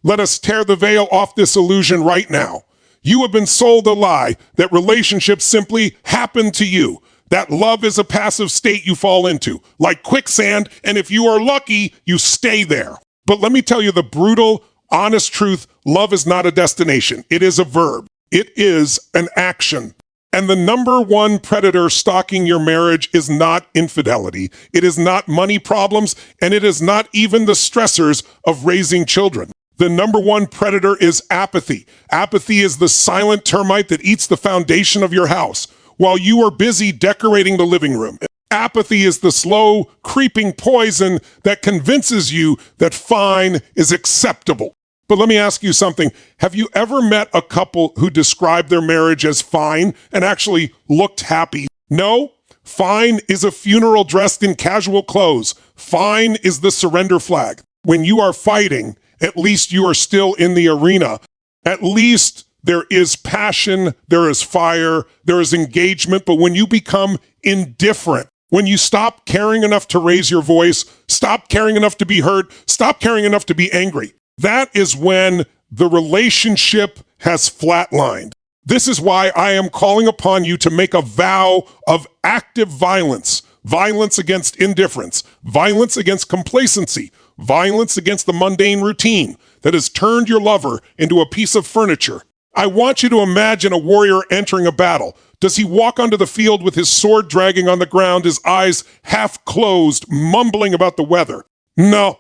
Let us tear the veil off this illusion right now. You have been sold a lie that relationships simply happen to you, that love is a passive state you fall into, like quicksand, and if you are lucky, you stay there. But let me tell you the brutal, honest truth, love is not a destination. It is a verb. It is an action. And the number one predator stalking your marriage is not infidelity. It is not money problems, and it is not even the stressors of raising children. The number one predator is apathy. Apathy is the silent termite that eats the foundation of your house while you are busy decorating the living room. Apathy is the slow, creeping poison that convinces you that fine is acceptable. But let me ask you something. Have you ever met a couple who described their marriage as fine and actually looked happy? No? Fine is a funeral dressed in casual clothes. Fine is the surrender flag. When you are fighting, at least you are still in the arena. At least there is passion, there is fire, there is engagement. But when you become indifferent, when you stop caring enough to raise your voice, stop caring enough to be heard, stop caring enough to be angry, that is when the relationship has flatlined. This is why I am calling upon you to make a vow of active violence. Violence against indifference, violence against complacency, violence against the mundane routine that has turned your lover into a piece of furniture. I want you to imagine a warrior entering a battle. Does he walk onto the field with his sword dragging on the ground, his eyes half closed, mumbling about the weather? No,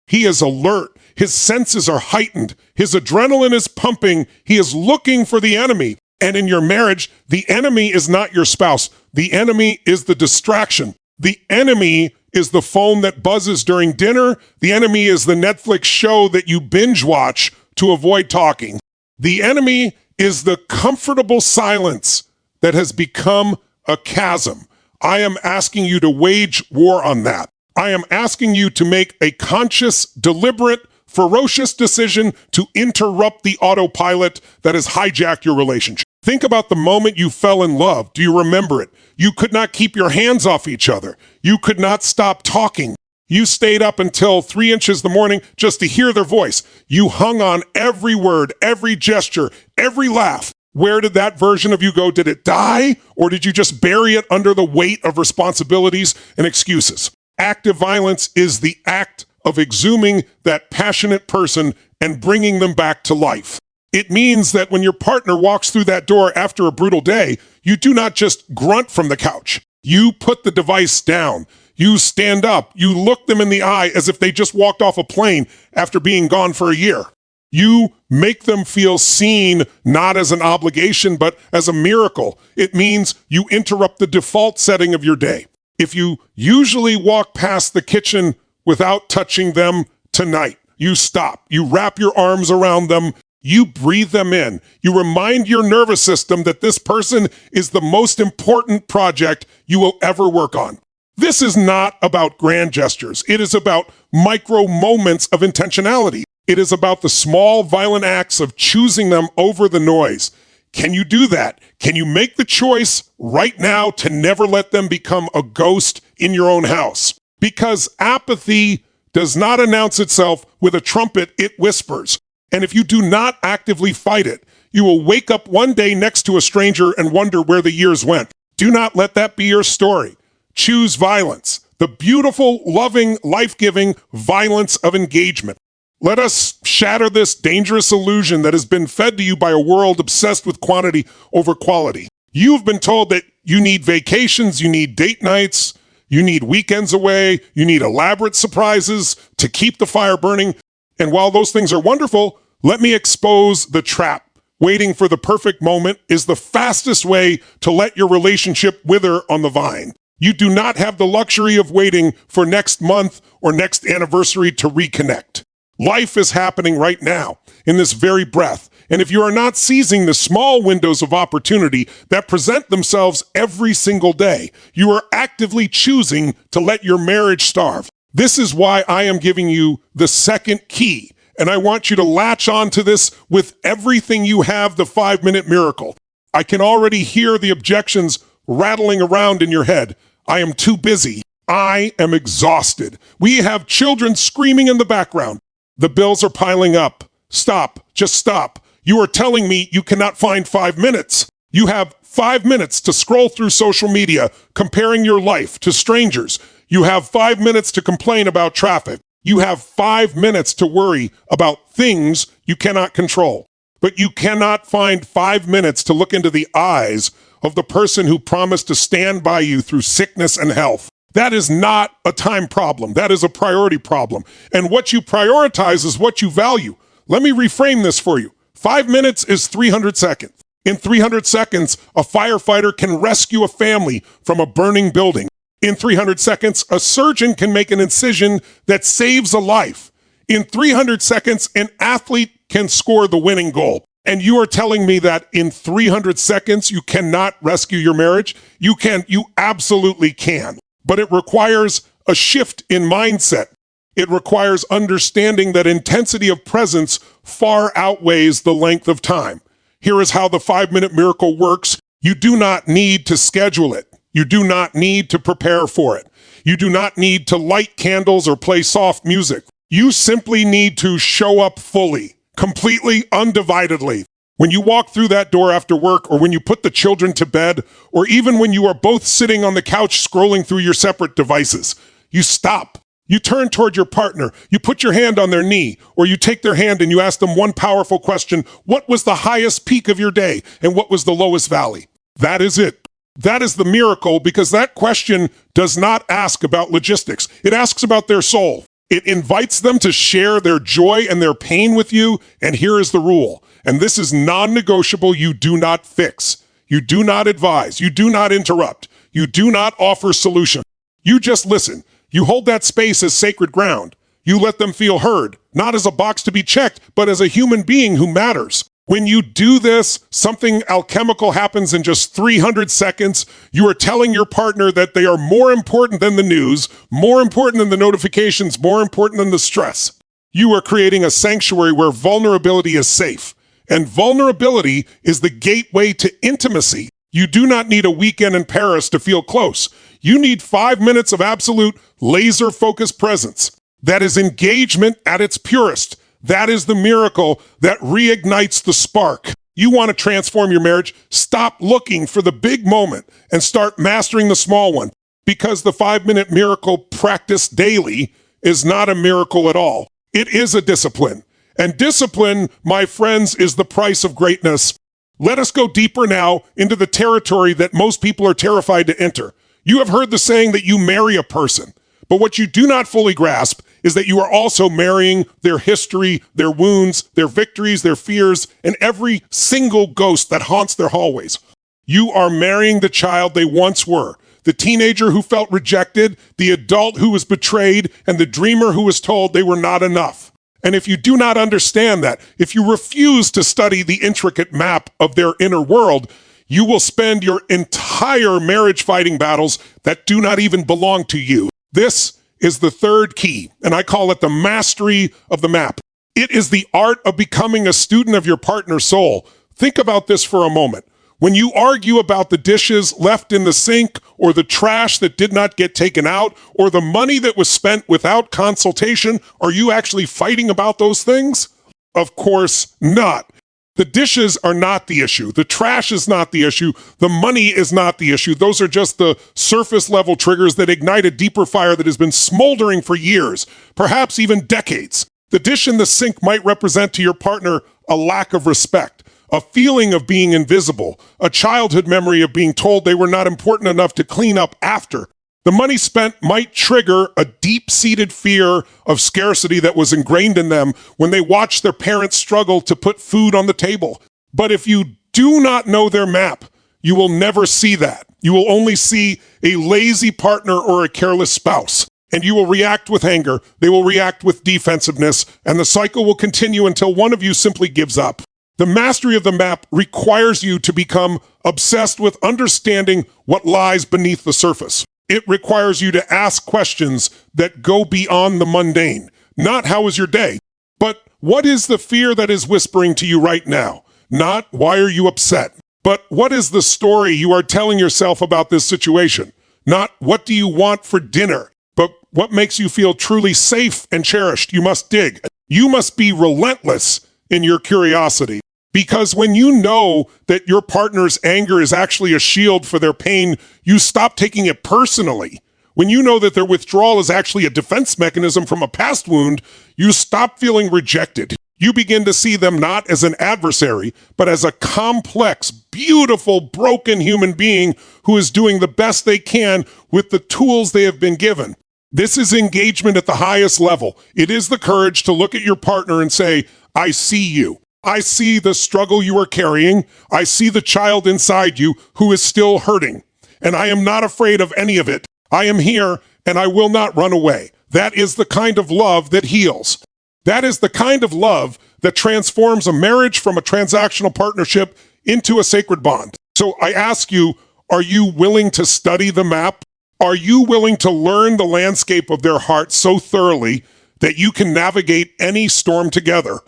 he is alert. His senses are heightened. His adrenaline is pumping. He is looking for the enemy. And in your marriage, the enemy is not your spouse. The enemy is the distraction. The enemy is the phone that buzzes during dinner. The enemy is the Netflix show that you binge watch to avoid talking. The enemy is the comfortable silence that has become a chasm. I am asking you to wage war on that. I am asking you to make a conscious, deliberate, ferocious decision to interrupt the autopilot that has hijacked your relationship. Think about the moment you fell in love. Do you remember it? You could not keep your hands off each other. You could not stop talking. You stayed up until 3 inches in the morning just to hear their voice. You hung on every word, every gesture, every laugh. Where did that version of you go? Did it die? Or did you just bury it under the weight of responsibilities and excuses? Active violence is the act of exhuming that passionate person and bringing them back to life. It means that when your partner walks through that door after a brutal day, you do not just grunt from the couch. You put the device down. You stand up. You look them in the eye as if they just walked off a plane after being gone for a year. You make them feel seen, not as an obligation, but as a miracle. It means you interrupt the default setting of your day. If you usually walk past the kitchen without touching them tonight, you stop. You wrap your arms around them. You breathe them in. You remind your nervous system that this person is the most important project you will ever work on. This is not about grand gestures. It is about micro moments of intentionality. It is about the small, violent acts of choosing them over the noise. Can you do that? Can you make the choice right now to never let them become a ghost in your own house? Because apathy does not announce itself with a trumpet, it whispers. And if you do not actively fight it, you will wake up one day next to a stranger and wonder where the years went. Do not let that be your story. Choose violence, the beautiful, loving, life-giving violence of engagement. Let us shatter this dangerous illusion that has been fed to you by a world obsessed with quantity over quality. You've been told that you need vacations, you need date nights, you need weekends away, you need elaborate surprises to keep the fire burning. And while those things are wonderful, let me expose the trap. Waiting for the perfect moment is the fastest way to let your relationship wither on the vine. You do not have the luxury of waiting for next month or next anniversary to reconnect. Life is happening right now, in this very breath. And if you are not seizing the small windows of opportunity that present themselves every single day, you are actively choosing to let your marriage starve. This is why I am giving you the second key. And I want you to latch on to this with everything you have, the 5-minute miracle. I can already hear the objections rattling around in your head. I am too busy. I am exhausted. We have children screaming in the background. The bills are piling up. Stop. Just stop. You are telling me you cannot find 5 minutes. You have 5 minutes to scroll through social media, comparing your life to strangers. You have 5 minutes to complain about traffic. You have 5 minutes to worry about things you cannot control. But you cannot find 5 minutes to look into the eyes of the person who promised to stand by you through sickness and health. That is not a time problem. That is a priority problem. And what you prioritize is what you value. Let me reframe this for you. 5 minutes is 300 seconds. In 300 seconds, a firefighter can rescue a family from a burning building. In 300 seconds, a surgeon can make an incision that saves a life. In 300 seconds, an athlete can score the winning goal. And you are telling me that in 300 seconds, you cannot rescue your marriage? You can. You absolutely can. But it requires a shift in mindset. It requires understanding that intensity of presence far outweighs the length of time. Here is how the 5-minute miracle works. You do not need to schedule it. You do not need to prepare for it. You do not need to light candles or play soft music. You simply need to show up fully, completely, undividedly. When you walk through that door after work, or when you put the children to bed, or even when you are both sitting on the couch scrolling through your separate devices, you stop. You turn toward your partner, you put your hand on their knee, or you take their hand and you ask them one powerful question. What was the highest peak of your day, and what was the lowest valley? That is it. That is the miracle, because that question does not ask about logistics. It asks about their soul. It invites them to share their joy and their pain with you, and here is the rule. And this is non-negotiable. You do not fix. You do not advise. You do not interrupt. You do not offer solution. You just listen. You hold that space as sacred ground. You let them feel heard, not as a box to be checked, but as a human being who matters. When you do this, something alchemical happens in just 300 seconds. You are telling your partner that they are more important than the news, more important than the notifications, more important than the stress. You are creating a sanctuary where vulnerability is safe. And vulnerability is the gateway to intimacy. You do not need a weekend in Paris to feel close. You need 5 minutes of absolute laser-focused presence. That is engagement at its purest. That is the miracle that reignites the spark. You want to transform your marriage? Stop looking for the big moment and start mastering the small one, because the 5-minute miracle practiced daily is not a miracle at all. It is a discipline. And discipline, my friends, is the price of greatness. Let us go deeper now into the territory that most people are terrified to enter. You have heard the saying that you marry a person, but what you do not fully grasp is that you are also marrying their history, their wounds, their victories, their fears, and every single ghost that haunts their hallways. You are marrying the child they once were, the teenager who felt rejected, the adult who was betrayed, and the dreamer who was told they were not enough. And if you do not understand that, if you refuse to study the intricate map of their inner world, you will spend your entire marriage fighting battles that do not even belong to you. This is the third key, and I call it the mastery of the map. It is the art of becoming a student of your partner's soul. Think about this for a moment. When you argue about the dishes left in the sink, or the trash that did not get taken out, or the money that was spent without consultation, are you actually fighting about those things? Of course not. The dishes are not the issue. The trash is not the issue. The money is not the issue. Those are just the surface level triggers that ignite a deeper fire that has been smoldering for years, perhaps even decades. The dish in the sink might represent to your partner a lack of respect, a feeling of being invisible, a childhood memory of being told they were not important enough to clean up after. The money spent might trigger a deep-seated fear of scarcity that was ingrained in them when they watched their parents struggle to put food on the table. But if you do not know their map, you will never see that. You will only see a lazy partner or a careless spouse. And you will react with anger, they will react with defensiveness, and the cycle will continue until one of you simply gives up. The mastery of the map requires you to become obsessed with understanding what lies beneath the surface. It requires you to ask questions that go beyond the mundane. Not how was your day, but what is the fear that is whispering to you right now? Not why are you upset, but what is the story you are telling yourself about this situation? Not what do you want for dinner, but what makes you feel truly safe and cherished. You must dig. You must be relentless in your curiosity. Because when you know that your partner's anger is actually a shield for their pain, you stop taking it personally. When you know that their withdrawal is actually a defense mechanism from a past wound, you stop feeling rejected. You begin to see them not as an adversary, but as a complex, beautiful, broken human being who is doing the best they can with the tools they have been given. This is engagement at the highest level. It is the courage to look at your partner and say, I see you. I see the struggle you are carrying. I see the child inside you who is still hurting. And I am not afraid of any of it. I am here and I will not run away. That is the kind of love that heals. That is the kind of love that transforms a marriage from a transactional partnership into a sacred bond. So I ask you, are you willing to study the map? Are you willing to learn the landscape of their heart so thoroughly that you can navigate any storm together?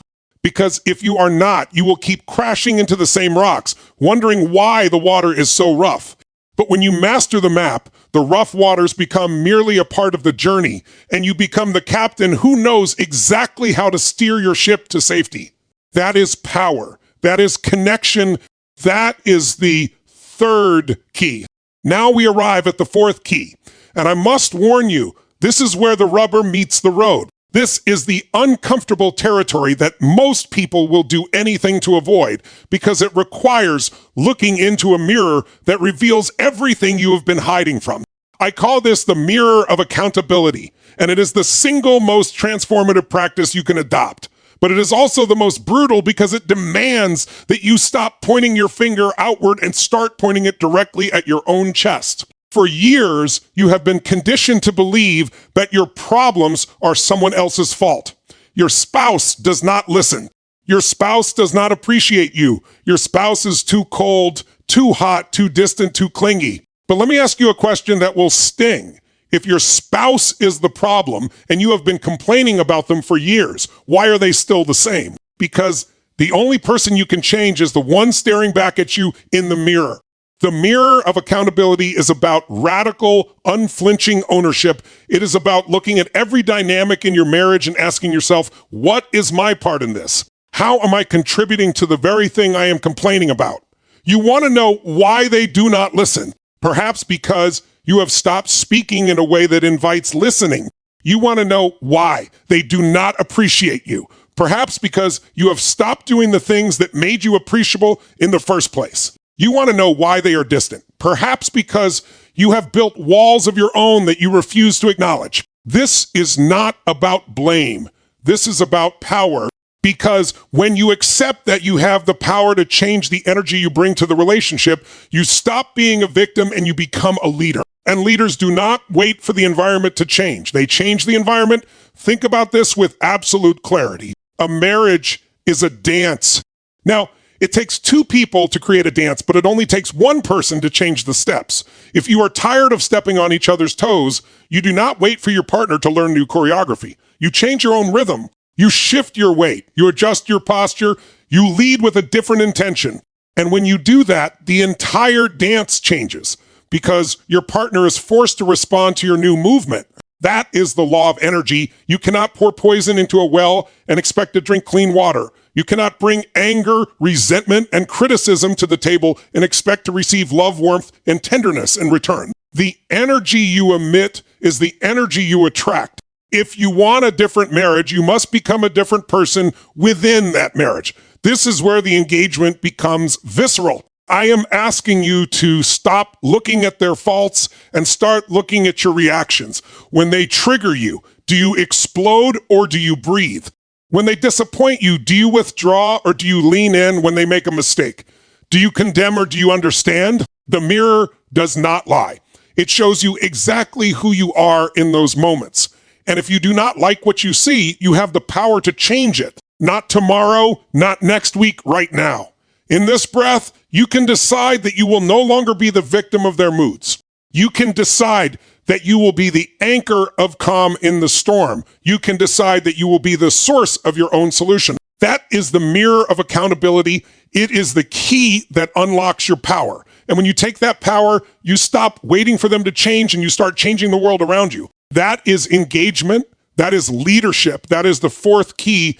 Because if you are not, you will keep crashing into the same rocks, wondering why the water is so rough. But when you master the map, the rough waters become merely a part of the journey, and you become the captain who knows exactly how to steer your ship to safety. That is power. That is connection. That is the third key. Now we arrive at the fourth key, and I must warn you, this is where the rubber meets the road. This is the uncomfortable territory that most people will do anything to avoid because it requires looking into a mirror that reveals everything you have been hiding from. I call this the mirror of accountability, and it is the single most transformative practice you can adopt. But it is also the most brutal because it demands that you stop pointing your finger outward and start pointing it directly at your own chest. For years, you have been conditioned to believe that your problems are someone else's fault. Your spouse does not listen. Your spouse does not appreciate you. Your spouse is too cold, too hot, too distant, too clingy. But let me ask you a question that will sting. If your spouse is the problem and you have been complaining about them for years, why are they still the same? Because the only person you can change is the one staring back at you in the mirror. The mirror of accountability is about radical, unflinching ownership. It is about looking at every dynamic in your marriage and asking yourself, what is my part in this? How am I contributing to the very thing I am complaining about? You want to know why they do not listen. Perhaps because you have stopped speaking in a way that invites listening. You want to know why they do not appreciate you. Perhaps because you have stopped doing the things that made you appreciable in the first place. You want to know why they are distant. Perhaps because you have built walls of your own that you refuse to acknowledge. This is not about blame. This is about power. Because when you accept that you have the power to change the energy you bring to the relationship, you stop being a victim and you become a leader. And leaders do not wait for the environment to change. They change the environment. Think about this with absolute clarity. A marriage is a dance. Now, it takes two people to create a dance, but it only takes one person to change the steps. If you are tired of stepping on each other's toes, you do not wait for your partner to learn new choreography. You change your own rhythm. You shift your weight. You adjust your posture. You lead with a different intention. And when you do that, the entire dance changes because your partner is forced to respond to your new movement. That is the law of energy. You cannot pour poison into a well and expect to drink clean water. You cannot bring anger, resentment, and criticism to the table and expect to receive love, warmth, and tenderness in return. The energy you emit is the energy you attract. If you want a different marriage, you must become a different person within that marriage. This is where the engagement becomes visceral. I am asking you to stop looking at their faults and start looking at your reactions. When they trigger you, do you explode or do you breathe? When they disappoint you, do you withdraw or do you lean in when they make a mistake? Do you condemn or do you understand? The mirror does not lie. It shows you exactly who you are in those moments. And if you do not like what you see, you have the power to change it. Not tomorrow, not next week, right now. In this breath, you can decide that you will no longer be the victim of their moods. You can decide that you will be the anchor of calm in the storm. You can decide that you will be the source of your own solution. That is the mirror of accountability. It is the key that unlocks your power. And when you take that power, you stop waiting for them to change and you start changing the world around you. That is engagement. That is leadership. That is the fourth key.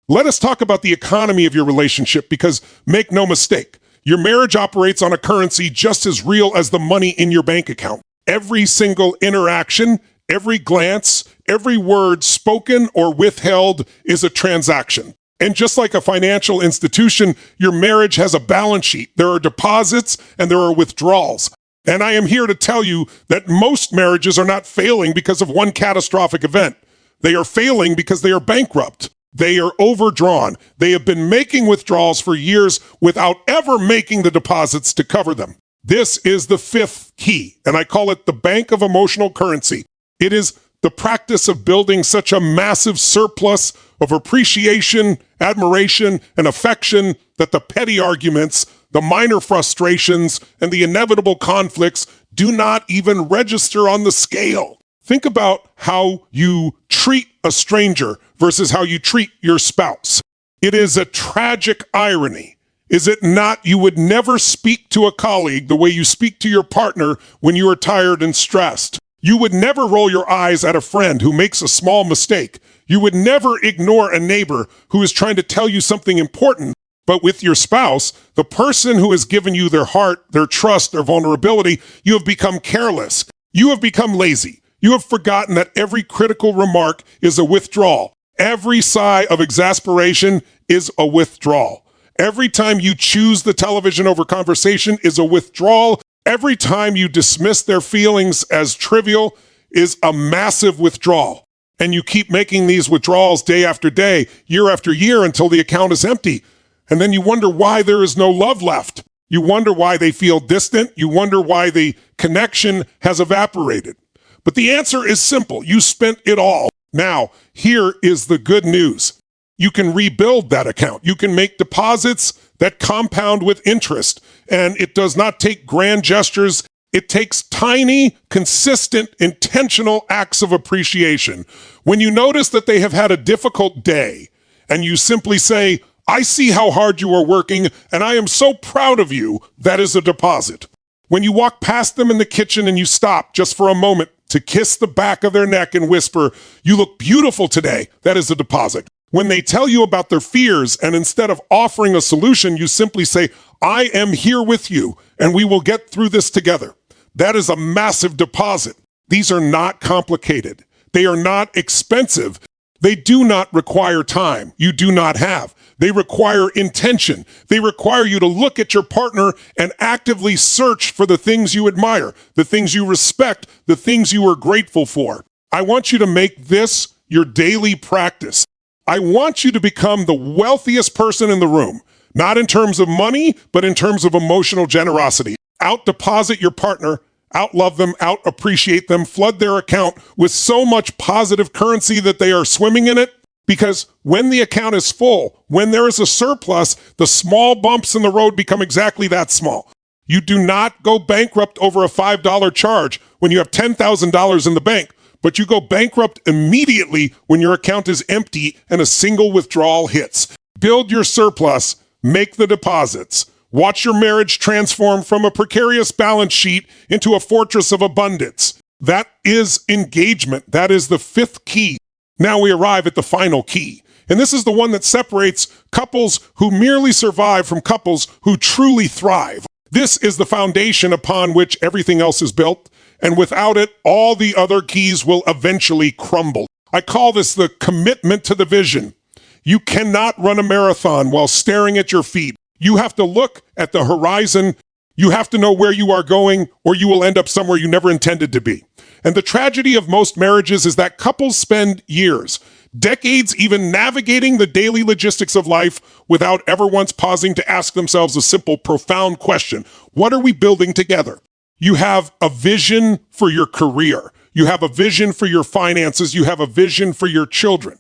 Let us talk about the economy of your relationship because make no mistake, your marriage operates on a currency just as real as the money in your bank account. Every single interaction, every glance, every word spoken or withheld is a transaction. And just like a financial institution, your marriage has a balance sheet. There are deposits and there are withdrawals. And I am here to tell you that most marriages are not failing because of one catastrophic event. They are failing because they are bankrupt. They are overdrawn. They have been making withdrawals for years without ever making the deposits to cover them. This is the fifth key, and I call it the bank of emotional currency. It is the practice of building such a massive surplus of appreciation, admiration, and affection that the petty arguments, the minor frustrations, and the inevitable conflicts do not even register on the scale. Think about how you treat a stranger versus how you treat your spouse. It is a tragic irony, is it not? You would never speak to a colleague the way you speak to your partner when you are tired and stressed. You would never roll your eyes at a friend who makes a small mistake. You would never ignore a neighbor who is trying to tell you something important. But with your spouse, the person who has given you their heart, their trust, their vulnerability, you have become careless. You have become lazy. You have forgotten that every critical remark is a withdrawal. Every sigh of exasperation is a withdrawal. Every time you choose the television over conversation is a withdrawal. Every time you dismiss their feelings as trivial is a massive withdrawal. And you keep making these withdrawals day after day, year after year until the account is empty. And then you wonder why there is no love left. You wonder why they feel distant. You wonder why the connection has evaporated. But the answer is simple. You spent it all. Now, here is the good news. You can rebuild that account. You can make deposits that compound with interest. And it does not take grand gestures. It takes tiny, consistent, intentional acts of appreciation. When you notice that they have had a difficult day and you simply say, I see how hard you are working and I am so proud of you, that is a deposit. When you walk past them in the kitchen and you stop just for a moment to kiss the back of their neck and whisper, you look beautiful today, that is a deposit. When they tell you about their fears and instead of offering a solution, you simply say, I am here with you and we will get through this together. That is a massive deposit. These are not complicated. They are not expensive. They do not require time. You do not have. They require intention. They require you to look at your partner and actively search for the things you admire, the things you respect, the things you are grateful for. I want you to make this your daily practice. I want you to become the wealthiest person in the room, not in terms of money, but in terms of emotional generosity. Out-deposit your partner, out-love them, out-appreciate them, flood their account with so much positive currency that they are swimming in it. Because when the account is full, when there is a surplus, the small bumps in the road become exactly that small. You do not go bankrupt over a $5 charge when you have $10,000 in the bank, but you go bankrupt immediately when your account is empty and a single withdrawal hits. Build your surplus, make the deposits. Watch your marriage transform from a precarious balance sheet into a fortress of abundance. That is engagement. That is the fifth key. Now we arrive at the final key. And this is the one that separates couples who merely survive from couples who truly thrive. This is the foundation upon which everything else is built. And without it, all the other keys will eventually crumble. I call this the commitment to the vision. You cannot run a marathon while staring at your feet. You have to look at the horizon. You have to know where you are going, or you will end up somewhere you never intended to be. And the tragedy of most marriages is that couples spend years, decades even navigating the daily logistics of life without ever once pausing to ask themselves a simple, profound question. What are we building together? You have a vision for your career. You have a vision for your finances. You have a vision for your children.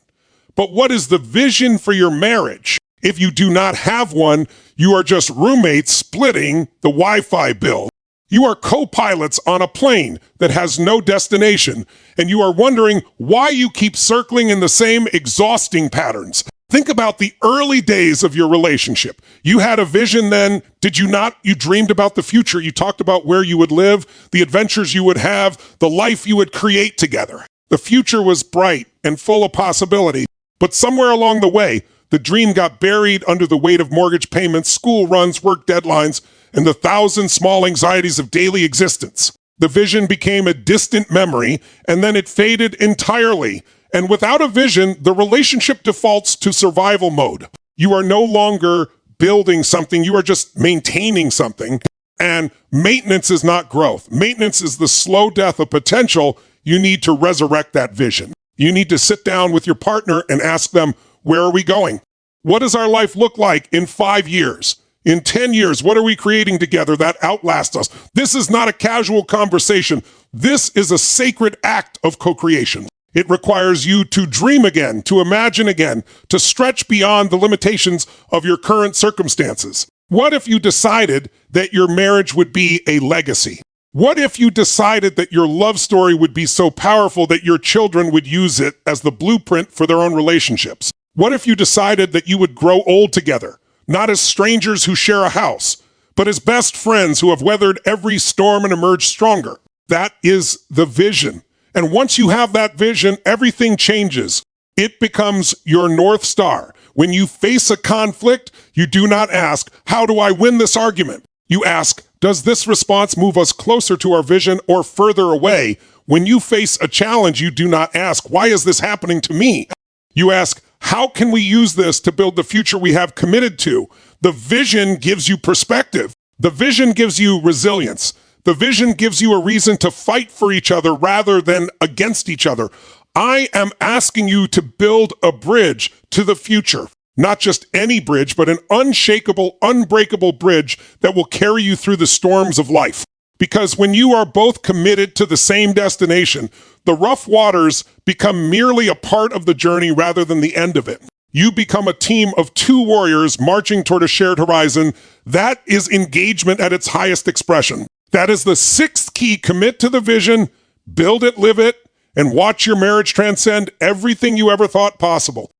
But what is the vision for your marriage? If you do not have one, you are just roommates splitting the Wi-Fi bill. You are co-pilots on a plane that has no destination, and you are wondering why you keep circling in the same exhausting patterns. Think about the early days of your relationship. You had a vision then, did you not? You dreamed about the future. You talked about where you would live, the adventures you would have, the life you would create together. The future was bright and full of possibility, but somewhere along the way, The dream got buried under the weight of mortgage payments, school runs, work deadlines, and the thousand small anxieties of daily existence. The vision became a distant memory, and then it faded entirely. And without a vision, the relationship defaults to survival mode. You are no longer building something, you are just maintaining something. And maintenance is not growth. Maintenance is the slow death of potential. You need to resurrect that vision. You need to sit down with your partner and ask them, where are we going? What does our life look like in 5 years? In 10 years, what are we creating together that outlasts us? This is not a casual conversation. This is a sacred act of co-creation. It requires you to dream again, to imagine again, to stretch beyond the limitations of your current circumstances. What if you decided that your marriage would be a legacy? What if you decided that your love story would be so powerful that your children would use it as the blueprint for their own relationships? What if you decided that you would grow old together, not as strangers who share a house, but as best friends who have weathered every storm and emerged stronger? That is the vision. And once you have that vision, everything changes. It becomes your North Star. When you face a conflict, you do not ask, how do I win this argument? You ask, does this response move us closer to our vision or further away? When you face a challenge, you do not ask, why is this happening to me? You ask, how can we use this to build the future we have committed to? The vision gives you perspective. The vision gives you resilience. The vision gives you a reason to fight for each other rather than against each other. I am asking you to build a bridge to the future. Not just any bridge, but an unshakable, unbreakable bridge that will carry you through the storms of life. Because when you are both committed to the same destination, the rough waters become merely a part of the journey rather than the end of it. You become a team of two warriors marching toward a shared horizon. That is engagement at its highest expression. That is the sixth key. Commit to the vision, build it, live it, and watch your marriage transcend everything you ever thought possible.